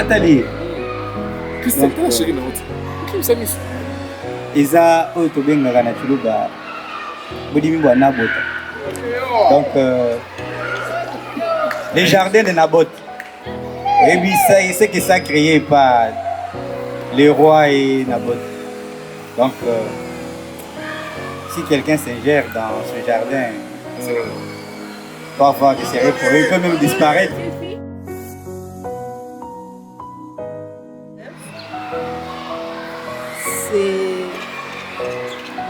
Nathalie. Christelle, tu as chérie dans votre. Qui ça, miss? Eza Otobenga na Chuluba. Bodimi Bwa Nabota. Donc, les jardins de Naboth. Et puis, c'est que ça créé par les rois et Naboth. Donc, si quelqu'un s'ingère dans ce jardin, peut avoir des séries pour eux, il peut même disparaître. C'est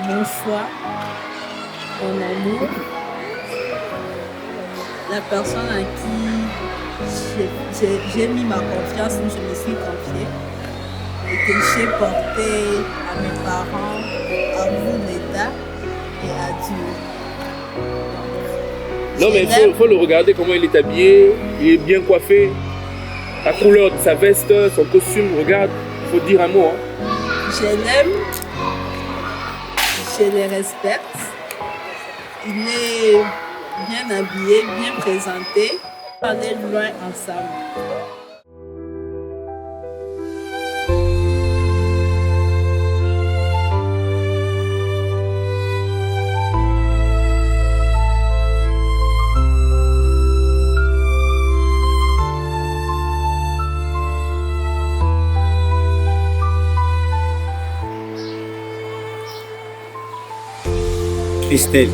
mon choix, mon amour, la personne à qui j'ai mis ma confiance, où je me suis confiée et que j'ai porté à mes parents, à vous, l'État et à Dieu. Non, mais il faut le regarder comment il est habillé, il est bien coiffé, la couleur de sa veste, son costume, regarde, il faut dire un mot. Hein. Je l'aime, je le respecte, il est bien habillé, bien présenté, on est loin ensemble. Christelle,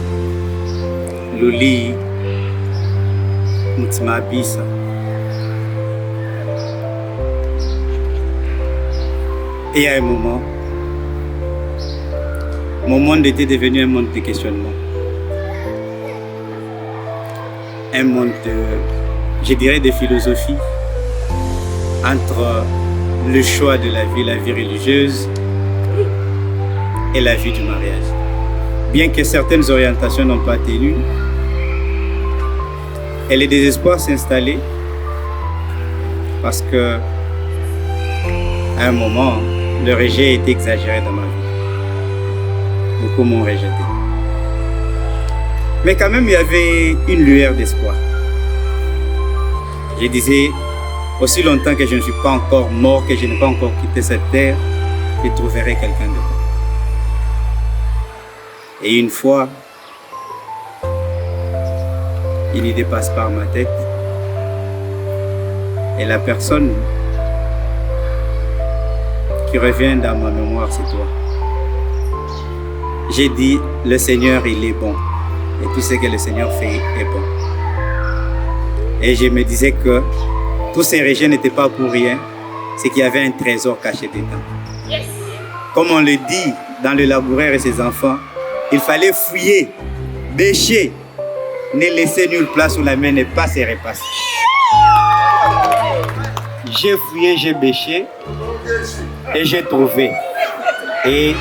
Loli, Mutmabisa. Et il y a un moment, mon monde était devenu un monde de questionnement. Un monde de, je dirais, de philosophie entre le choix de la vie religieuse et la vie du mariage. Bien que certaines orientations n'ont pas tenu, et le désespoir s'installait parce que à un moment, le rejet était exagéré dans ma vie. Beaucoup m'ont rejeté. Mais quand même, il y avait une lueur d'espoir. Je disais, aussi longtemps que je ne suis pas encore mort, que je n'ai pas encore quitté cette terre, je trouverai quelqu'un de bon. Et une fois, une idée passe par ma tête. Et la personne qui revient dans ma mémoire, c'est toi. J'ai dit, le Seigneur, il est bon. Et tout ce que le Seigneur fait est bon. Et je me disais que tous ces rejets n'étaient pas pour rien. C'est qu'il y avait un trésor caché dedans. Yes. Comme on le dit dans Le Laboureur et ses enfants, il fallait fouiller, bêcher, ne laisser nulle place où la main n'est pas se repasser. J'ai fouillé, j'ai bêché et j'ai trouvé. Et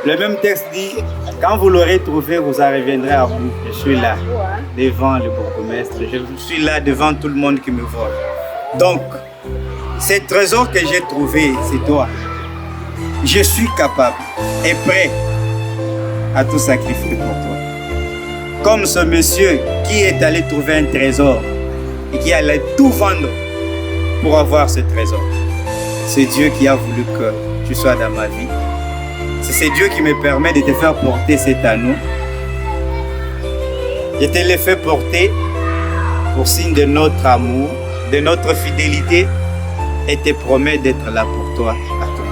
le même texte dit, quand vous l'aurez trouvé, vous en reviendrez à vous. Je suis là, devant le bourgmestre. Je suis là devant tout le monde qui me voit. Donc, ce trésor que j'ai trouvé, c'est toi. Je suis capable et prêt à tout sacrifier pour toi. Comme ce monsieur qui est allé trouver un trésor et qui allait tout vendre pour avoir ce trésor. C'est Dieu qui a voulu que tu sois dans ma vie. C'est Dieu qui me permet de te faire porter cet anneau. Je te l'ai fait porter pour signe de notre amour, de notre fidélité et te promets d'être là pour toi à tout moment.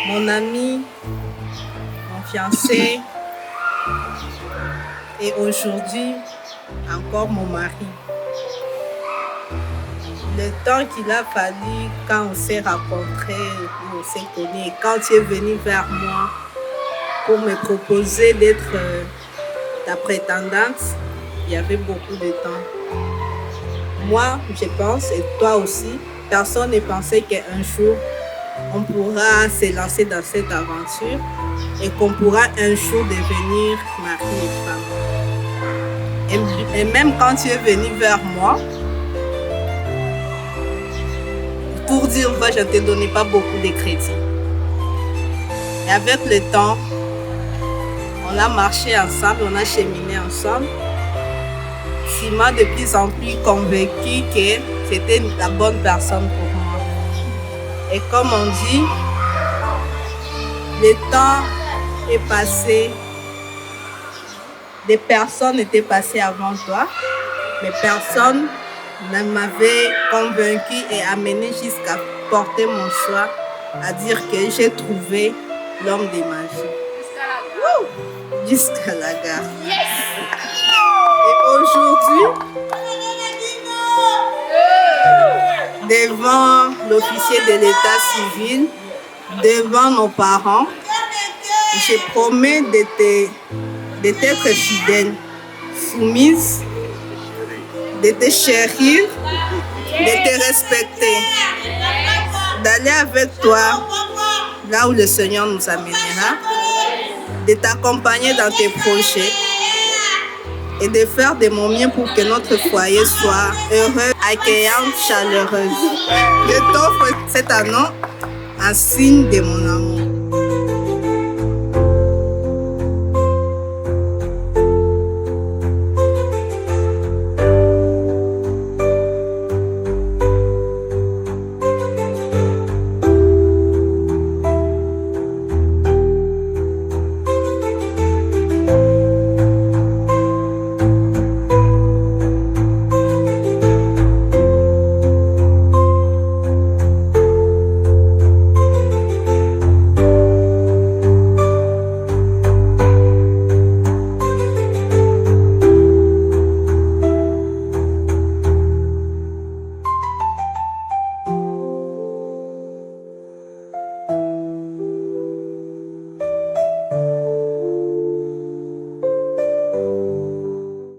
Mon ami, mon fiancé et aujourd'hui encore mon mari. Le temps qu'il a fallu quand on s'est rencontrés, on s'est connus, et quand tu es venu vers moi pour me proposer d'être ta prétendante, il y avait beaucoup de temps. Moi, je pense, et toi aussi, personne ne pensait qu'un jour, on pourra se lancer dans cette aventure et qu'on pourra un jour devenir mari et femme. Et même quand tu es venu vers moi, pour dire vrai, je ne te donnais pas beaucoup de crédit. Et avec le temps, on a marché ensemble, on a cheminé ensemble. Tu m'as de plus en plus convaincu que c'était la bonne personne pour moi. Et comme on dit, le temps est passé, des personnes étaient passées avant toi, mais personne ne m'avait convaincu et amené jusqu'à porter mon choix, à dire que j'ai trouvé l'homme de ma vie. Jusqu'à la gare. Et aujourd'hui, devant l'officier de l'état civil, devant nos parents, je promets d'être fidèle, soumise, de te chérir, de te respecter, d'aller avec toi là où le Seigneur nous amènera, de t'accompagner dans tes projets et de faire de mon mieux pour que notre foyer soit heureux, accueillant, chaleureux. Je t'offre cet anneau en signe de mon amour.